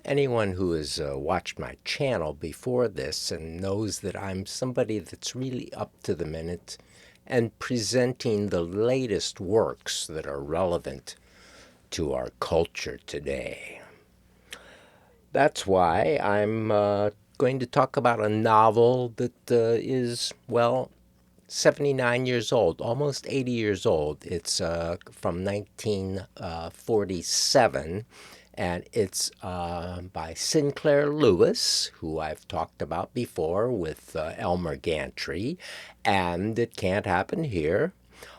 Anyone who has watched my channel before this and knows that I'm somebody that's really up to the minute and presenting the latest works that are relevant to our culture today. That's why I'm going to talk about a novel that is, well, 79 years old, almost 80 years old. It's from 1947, and it's by Sinclair Lewis, who I've talked about before with Elmer Gantry, and It Can't Happen Here.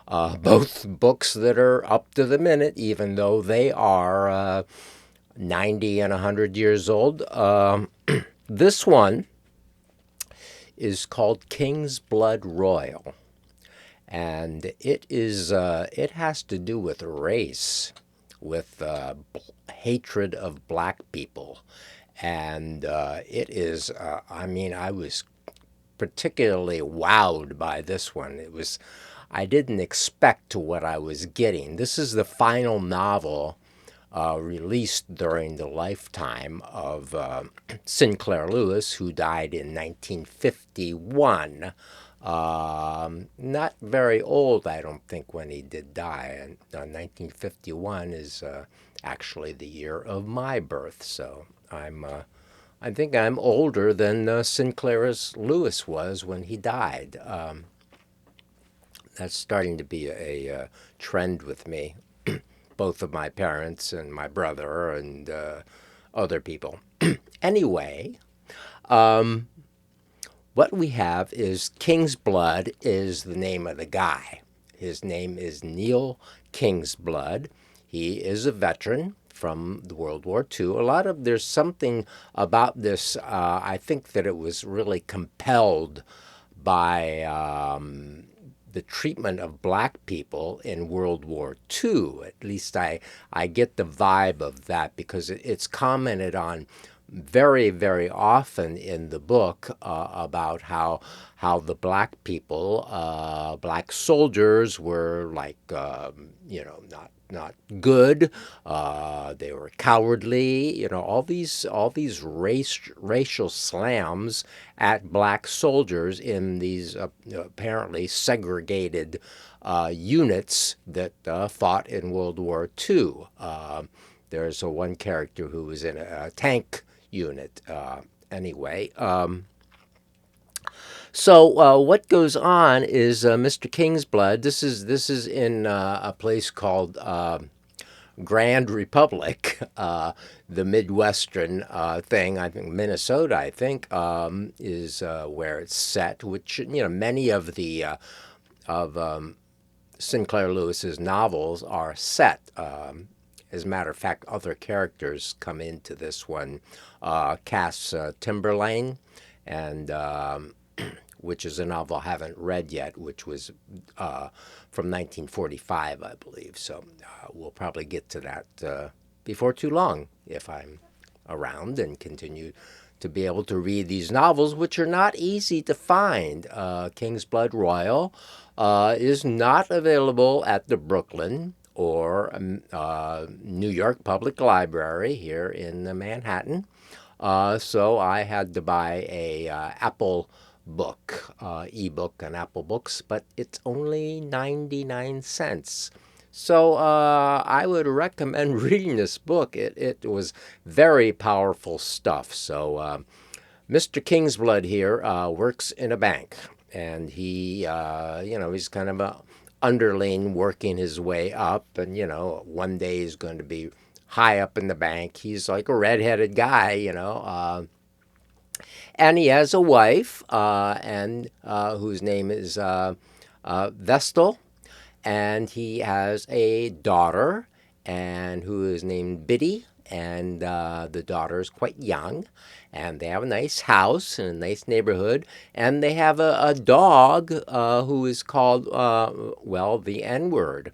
Both books that are up to the minute, even though they are 90 and 100 years old. This one is called Kingsblood Royal, and it has to do with race, with hatred of black people, and it is. I mean, I was particularly wowed by this one. I didn't expect what I was getting. This is the final novel released during the lifetime of Sinclair Lewis, who died in 1951. Not very old, I don't think, when he did die. And 1951 is actually the year of my birth, so I think I'm older than Sinclair Lewis was when he died. That's starting to be a trend with me, both of my parents and my brother and other people. Anyway, what we have is Kingsblood is the name of the guy. His name is Neil Kingsblood. He is a veteran from World War II. There's something about this. I think that it was really compelled by the treatment of black people in World War II. At least I get the vibe of that because it's commented on very, very often in the book about how the black people, black soldiers, were like not good. They were cowardly. All these racial slams at black soldiers in these apparently segregated units that fought in World War II. There's one character who was in a tank unit. Anyway, so what goes on is Mr. Kingsblood. This is in a place called Grand Republic, the Midwestern thing. I think Minnesota. I think is where it's set. Which many of the of Sinclair Lewis's novels are set. As a matter of fact, other characters come into this one. Cass Timberlane, and which is a novel I haven't read yet, which was from 1945, I believe. So we'll probably get to that before too long if I'm around and continue to be able to read these novels, which are not easy to find. Kingsblood Royal is not available at the Brooklyn or New York Public Library here in Manhattan. So I had to buy a Apple book, ebook on Apple Books, but it's only 99 cents. So I would recommend reading this book. It was very powerful stuff. So Mr. Kingsblood here works in a bank, and he's kind of a underling working his way up, and one day he's going to be high up in the bank. He's like a redheaded guy, and he has a wife, and whose name is Vestal, and he has a daughter, and who is named Biddy, and the daughter is quite young, and they have a nice house and a nice neighborhood, and they have a dog who is called, the N-word.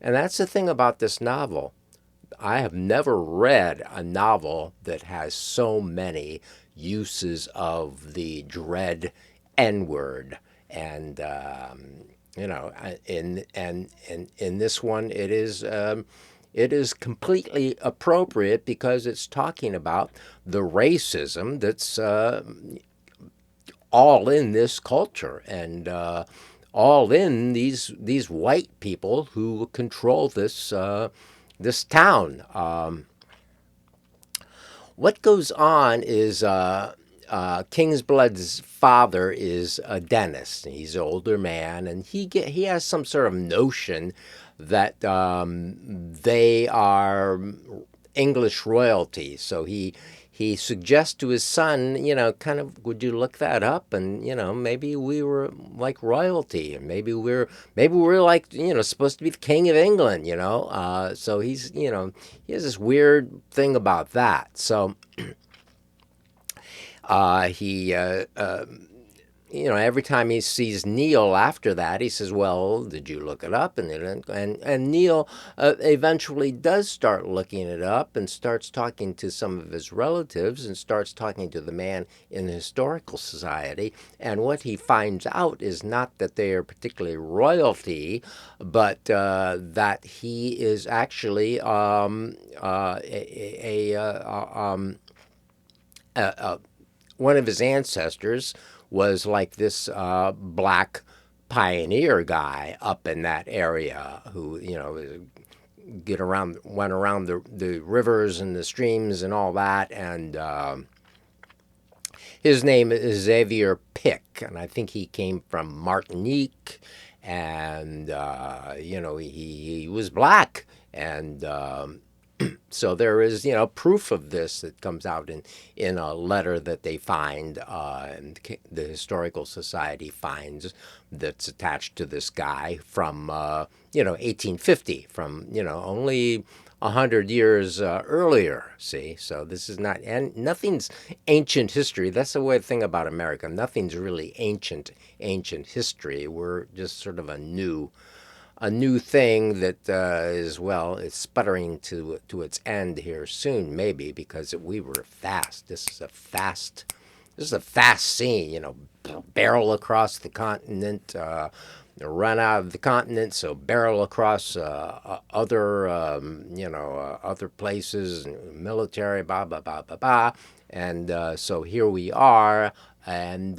And that's the thing about this novel. I have never read a novel that has so many uses of the dread N-word, and in this one, it is it is completely appropriate because it's talking about the racism that's all in this culture and all in these white people who control this town. What goes on is Kingsblood's father is a dentist. He's an older man, and he has some sort of notion that they are English royalty. So he suggests to his son, kind of, would you look that up? And maybe we were like royalty, and maybe we're like supposed to be the king of England. So he has this weird thing about that. So he every time he sees Neil after that, he says, "Well, did you look it up?" And Neil eventually does start looking it up and starts talking to some of his relatives and starts talking to the man in the historical society. And what he finds out is not that they are particularly royalty, but that he is actually one of his ancestors was like this black pioneer guy up in that area who went around the rivers and the streams and all that, and his name is Xavier Pick, and I think he came from Martinique, and he was black, and so there is, proof of this that comes out in a letter that they find, and the Historical Society finds, that's attached to this guy from, 1850, from, only 100 years earlier. See, so this is not, and nothing's ancient history. That's the weird thing about America. Nothing's really ancient history. We're just sort of a new thing that it's sputtering to its end here soon, maybe, because we were fast. This is a fast scene. Barrel across the continent, run out of the continent, so barrel across other places, military, blah blah blah blah blah, and so here we are, and.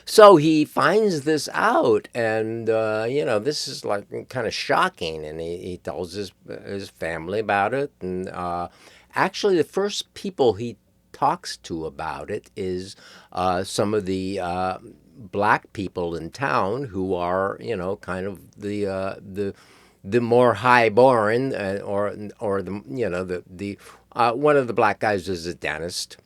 So he finds this out, and this is like kind of shocking. And he tells his family about it. And actually, the first people he talks to about it is some of the black people in town who are kind of the more highborn, or the one of the black guys is a dentist.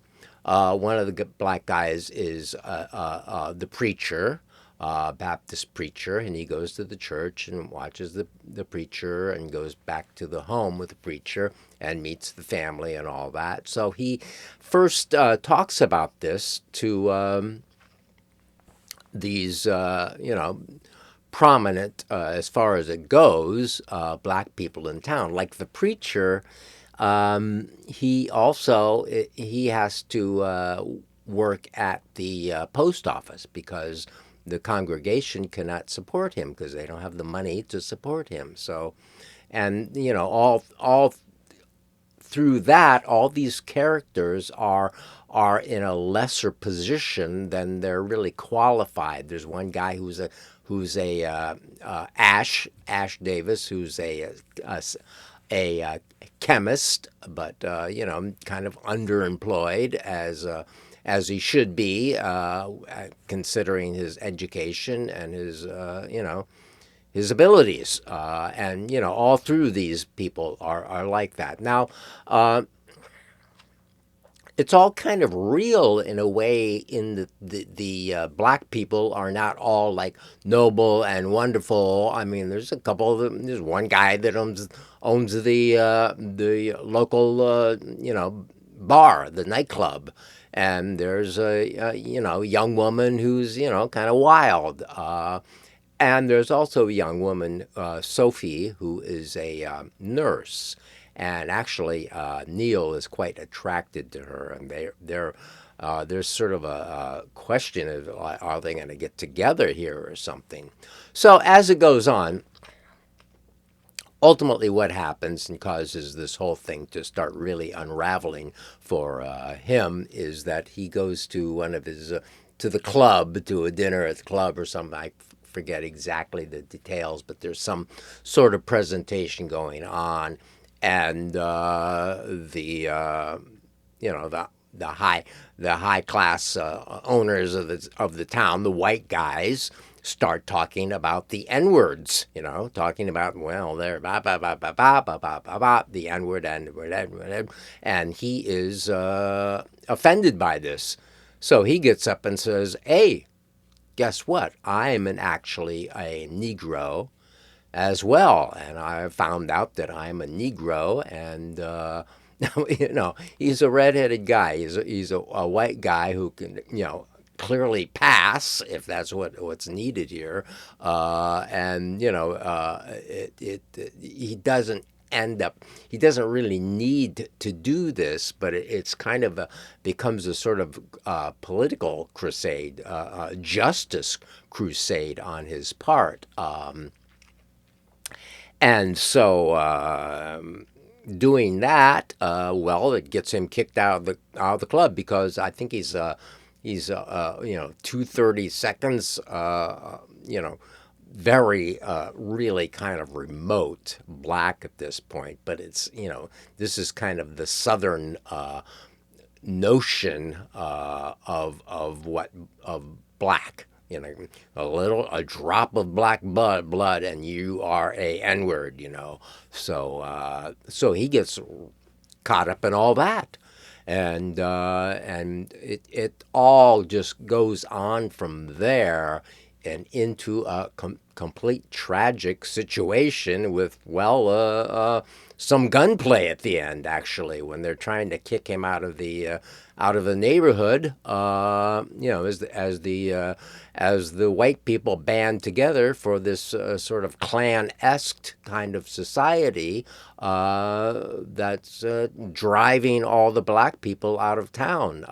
One of the black guys is the preacher, Baptist preacher, and he goes to the church and watches the preacher and goes back to the home with the preacher and meets the family and all that. So he first talks about this to these, prominent, as far as it goes, black people in town. Like the preacher, he has to work at the post office because the congregation cannot support him because they don't have the money to support him. So, and all through that, all these characters are in a lesser position than they're really qualified. There's one guy who's a Ash Davis, who's a chemist, but kind of underemployed as he should be, considering his education and his abilities, and all through these people are like that. Now, it's all kind of real in a way. In the black people are not all like noble and wonderful. I mean, there's a couple of them. There's one guy that owns the local bar, the nightclub, and there's a young woman who's kind of wild. And there's also a young woman, Sophie, who is a nurse. And actually, Neil is quite attracted to her, and there's sort of a question of, are they going to get together here or something? So as it goes on, ultimately what happens and causes this whole thing to start really unraveling for him is that he goes to one of his to the club, to a dinner at the club or something. I forget exactly the details, but there's some sort of presentation going on, and the high class owners of the town, the white guys, start talking about the N words. Talking about, well, they're ba ba ba ba ba ba ba ba ba, the N word, and he is offended by this. So he gets up and says, "Hey, guess what? I'm actually a Negro as well, and I found out that I'm a Negro, and he's a redheaded guy. He's a white guy who can clearly pass if that's what's needed here, and he doesn't end up he doesn't really need to do this, but it's kind of becomes a sort of political crusade, justice crusade on his part. And so doing that, well, it gets him kicked out of the club because I think he's 230 seconds, very really kind of remote black at this point. But it's this is kind of the southern notion of black. A drop of black blood, and you are a N word. So he gets caught up in all that, and it all just goes on from there and into a complete tragic situation with some gunplay at the end, actually, when they're trying to kick him out of the neighborhood. As the white people band together for this sort of Klan-esque kind of society that's driving all the black people out of town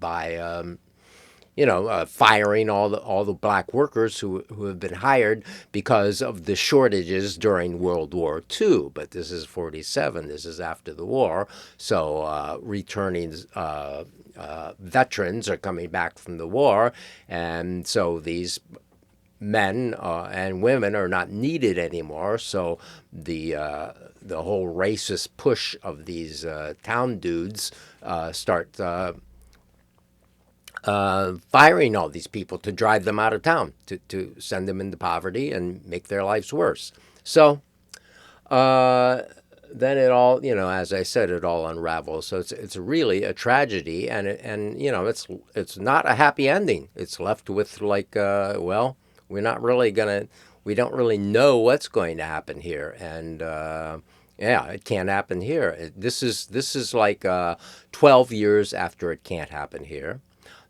by firing all the black workers who have been hired because of the shortages during World War II. But this is 47. This is after the war. So returning veterans are coming back from the war, and so these men and women are not needed anymore. So the whole racist push of these town dudes start firing all these people to drive them out of town, to send them into poverty and make their lives worse. So uh, then it all, as I said, it all unravels. So it's really a tragedy, and it's not a happy ending. It's left with like, well, we're not really gonna, we don't really know what's going to happen here, and yeah, it can't happen here. This is like 12 years after it can't happen here.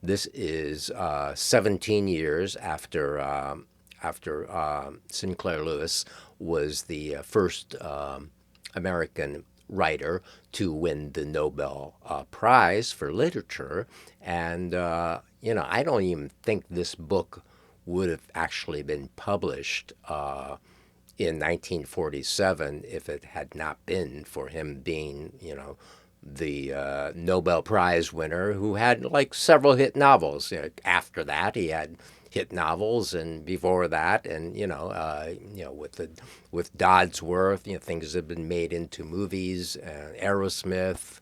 This is 17 years after Sinclair Lewis was the first American writer to win the Nobel Prize for Literature. And, I don't even think this book would have actually been published in 1947 if it had not been for him being, the Nobel Prize winner who had like several hit novels. After that, he had hit novels, and before that, and with Dodsworth, things have been made into movies. Aerosmith,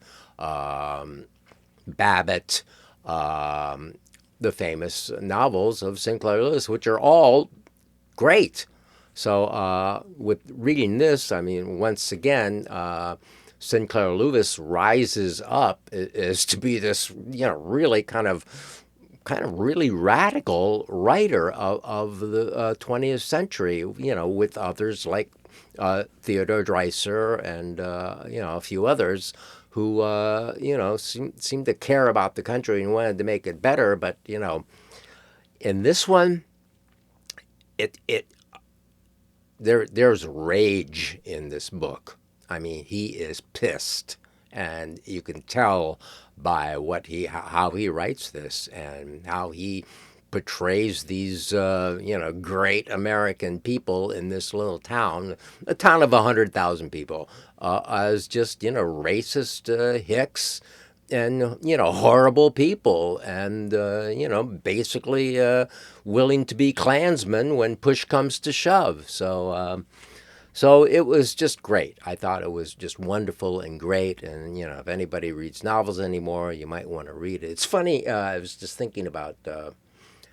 Babbitt, the famous novels of Sinclair Lewis, which are all great. So with reading this, I mean, once again, Sinclair Lewis rises up as to be this, really kind of really radical writer of the 20th century, with others like Theodore Dreiser and, a few others who, seem to care about the country and wanted to make it better. But, in this one, it there's rage in this book. I mean, he is pissed, and you can tell by how he writes this and how he portrays these great American people in this little town, a town of 100,000 people, as just racist hicks and horrible people, and basically willing to be Klansmen when push comes to shove. So it was just great. I thought it was just wonderful and great. And if anybody reads novels anymore, you might want to read it. It's funny. I was just thinking about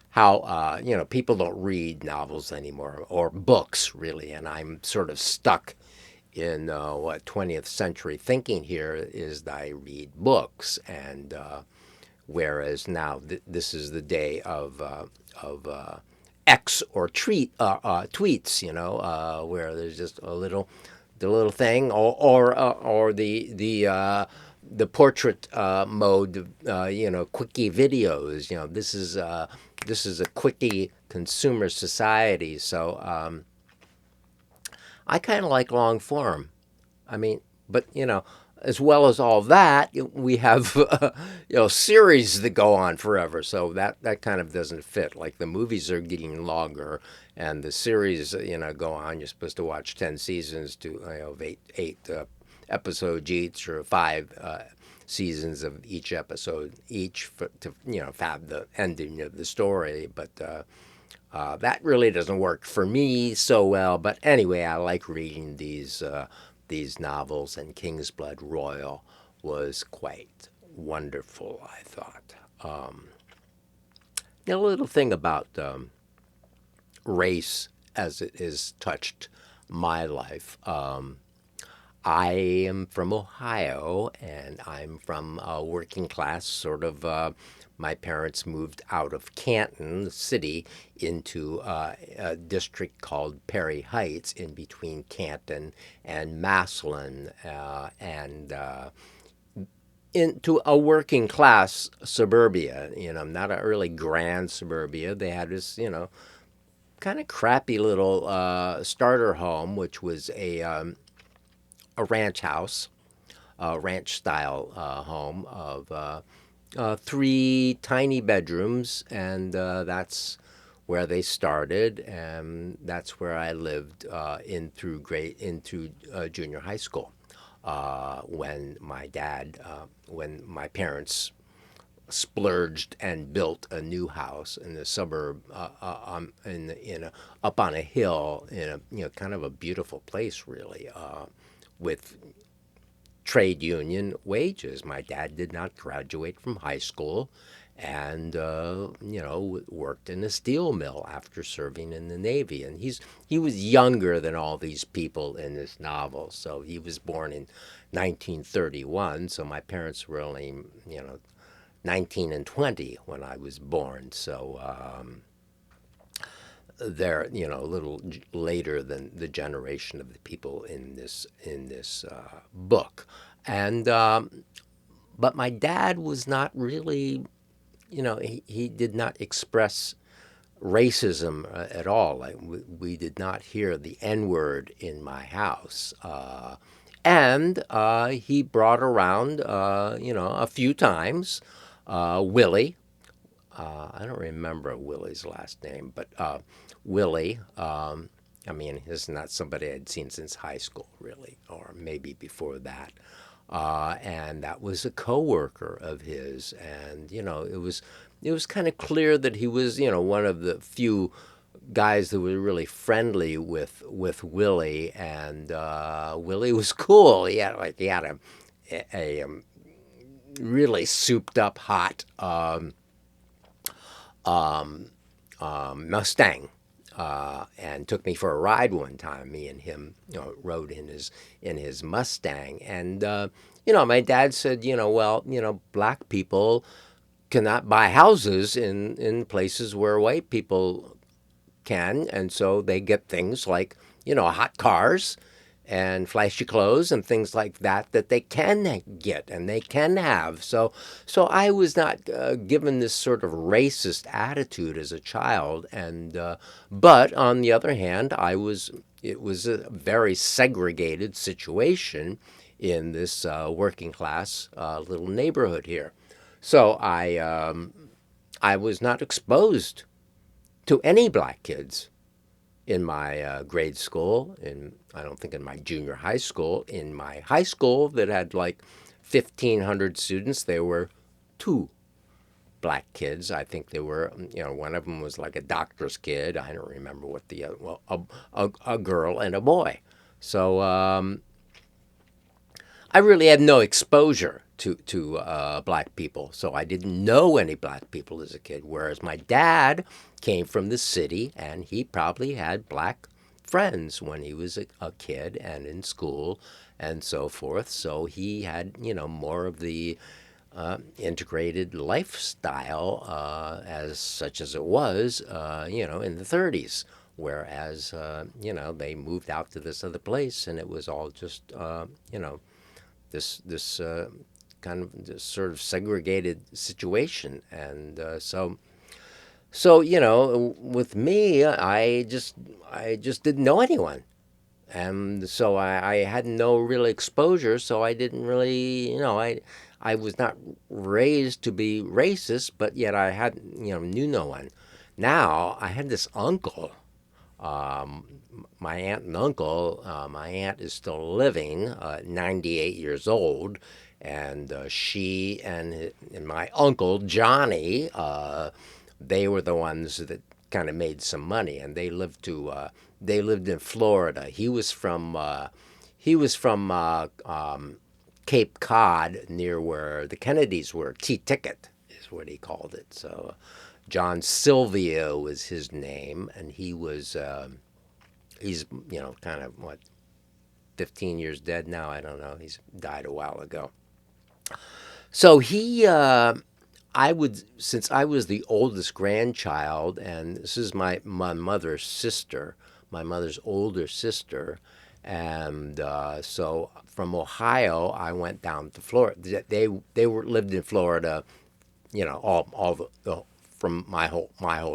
how people don't read novels anymore, or books really, and I'm sort of stuck in what 20th century thinking here is that I read books, and whereas now this is the day of X or tweets, where there's just the little thing, or the portrait mode, quickie videos. This is a quickie consumer society, so I kind of like long form. I mean, but as well as all that, we have series that go on forever. So that kind of doesn't fit. Like the movies are getting longer, and the series go on. You're supposed to watch 10 seasons to of eight episodes each, or 5 seasons of each episode each to have the ending of the story. But that really doesn't work for me so well. But anyway, I like reading these novels, and Kingsblood Royal was quite wonderful, I thought. A little thing about race as it has touched my life. I am from Ohio, and I'm from a working class sort of. My parents moved out of Canton, the city, into a district called Perry Heights, in between Canton and Massillon, and into a working class suburbia. Not a really grand suburbia. They had this, kind of crappy little starter home, which was a ranch house, a ranch style home of 3 tiny bedrooms, and that's where they started, and that's where I lived into junior high school. When my parents splurged and built a new house in the suburb, up on a hill, in a kind of a beautiful place, really, with trade union wages. My dad did not graduate from high school, and worked in a steel mill after serving in the Navy. And he was younger than all these people in this novel. So he was born in 1931. So my parents were only 19 and 20 when I was born. So they're a little later than the generation of the people in this book. And but my dad was not really, he did not express racism at all. Like, we did not hear the N word in my house. And he brought around, a few times, Willie. I don't remember Willie's last name, but Willie. This is not somebody I'd seen since high school, really, or maybe before that. And that was a coworker of his, and it was kind of clear that he was one of the few guys that were really friendly with Willie, and Willie was cool. He had a really souped up hot Mustang, and took me for a ride one time. Me and him, rode in his Mustang, and my dad said, black people cannot buy houses in places where white people can, and so they get things like hot cars and flashy clothes and things like that they can get and they can have. So I was not given this sort of racist attitude as a child, and but on the other hand, it was a very segregated situation in this working class little neighborhood here. So I was not exposed to any black kids in my grade school. I don't think in my junior high school. In my high school that had like 1,500 students, there were two black kids. I think there were, one of them was like a doctor's kid. I don't remember what the other, well, a girl and a boy. So I really had no exposure to black people, so I didn't know any black people as a kid. Whereas my dad came from the city, and he probably had black friends when he was a kid and in school and so forth. So he had, more of the integrated lifestyle as such as it was, in the 30s. Whereas, they moved out to this other place, and it was all just, this kind of this sort of segregated situation, and so with me, I just didn't know anyone, and so I had no real exposure, so I didn't really, I was not raised to be racist, but yet I had, knew no one. Now I had this uncle, my aunt and uncle. My aunt is still living, 98 years old, and she and my uncle Johnny, they were the ones that kind of made some money, and they lived in Florida. He was from Cape Cod, near where the Kennedys were. T-Ticket is what he called it. So John Silvio was his name, and he's kind of what, 15 years dead now. I don't know. He's died a while ago. So I would, since I was the oldest grandchild, and this is my mother's sister, my mother's older sister, and so from Ohio I went down to Florida. They lived in Florida, all from my whole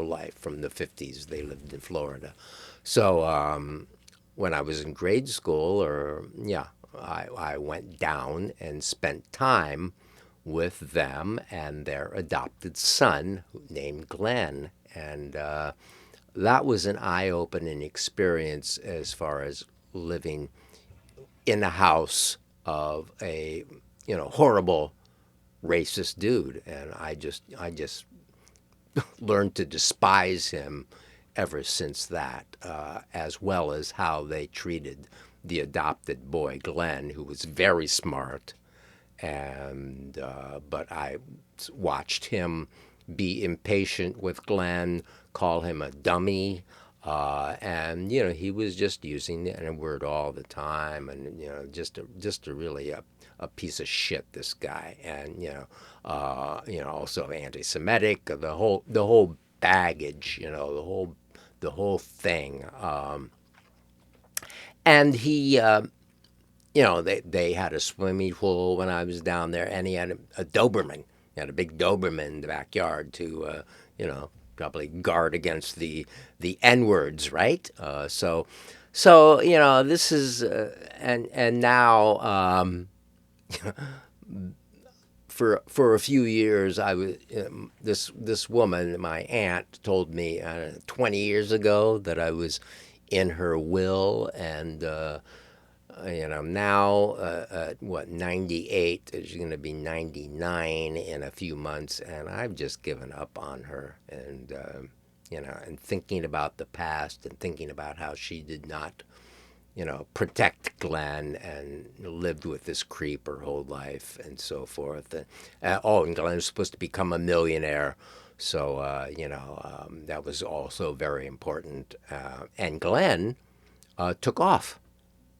life, from the 50s. They lived in Florida. So when I was in grade school, I went down and spent time with them and their adopted son named Glenn. And that was an eye-opening experience as far as living in a house of a horrible racist dude, and I just learned to despise him ever since that, as well as how they treated the adopted boy Glenn, who was very smart, and but I watched him be impatient with Glenn, call him a dummy, and he was just using the N word all the time, and just a really a piece of shit, this guy, and also anti-Semitic, the whole baggage, the whole thing, and he. They had a swimming pool when I was down there, and he had a Doberman. He had a big Doberman in the backyard to, probably guard against the N words, right? So this is and now for a few years I was this woman, my aunt, told me 20 years ago that I was in her will, and now at what, 98, she's going to be 99 in a few months, and I've just given up on her, and thinking about the past and thinking about how she did not protect Glenn and lived with this creep her whole life and so forth. And Glenn was supposed to become a millionaire. So, that was also very important. And Glenn took off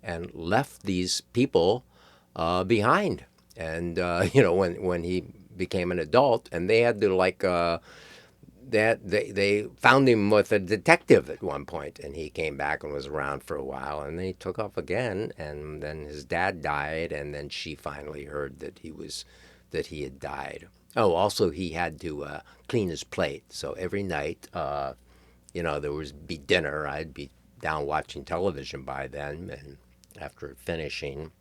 and left these people behind. And, when he became an adult, and they had to they found him with a detective at one point, and he came back and was around for a while, and then he took off again, and then his dad died, and then she finally heard that he had died. Oh, also he had to clean his plate. So every night, there would be dinner. I'd be down watching television by then, and after finishing,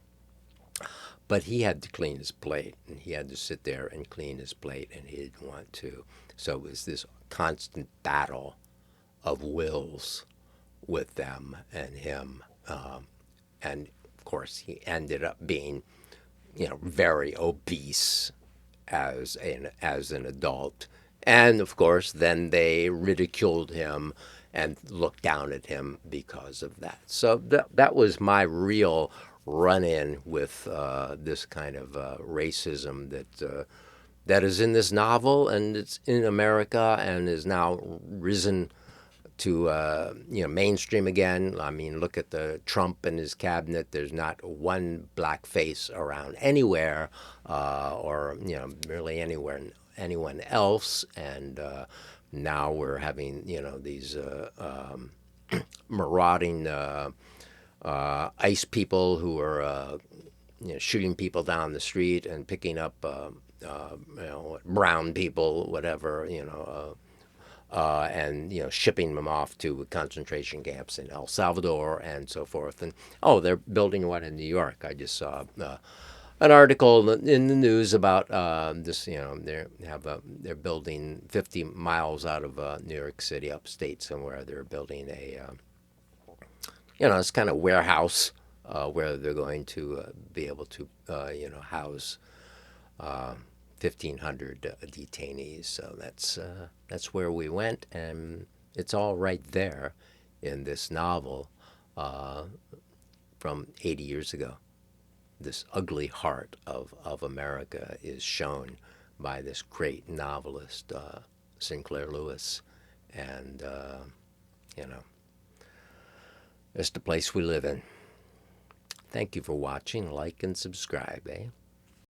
but he had to clean his plate, and he had to sit there and clean his plate, and he didn't want to. So it was this constant battle of wills with them and him. And of course, he ended up being, very obese as an adult. And of course, then they ridiculed him and looked down at him because of that. So that was my real run-in with this kind of racism that is in this novel, and it's in America and is now risen to mainstream again. I mean, look at the Trump and his cabinet. There's not one black face around anywhere, or really anyone else. And now we're having these marauding ICE people who are shooting people down the street and picking up brown people, whatever, and shipping them off to concentration camps in El Salvador and so forth. And they're building one in New York. I just saw an article in the news about this. They're building 50 miles out of New York City, upstate somewhere. They're building a this kind of warehouse where they're going to be able to house 1,500 detainees. So that's where we went, and it's all right there in this novel from 80 years ago. This ugly heart of America is shown by this great novelist, Sinclair Lewis, and it's the place we live in. Thank you for watching. Like and subscribe, eh?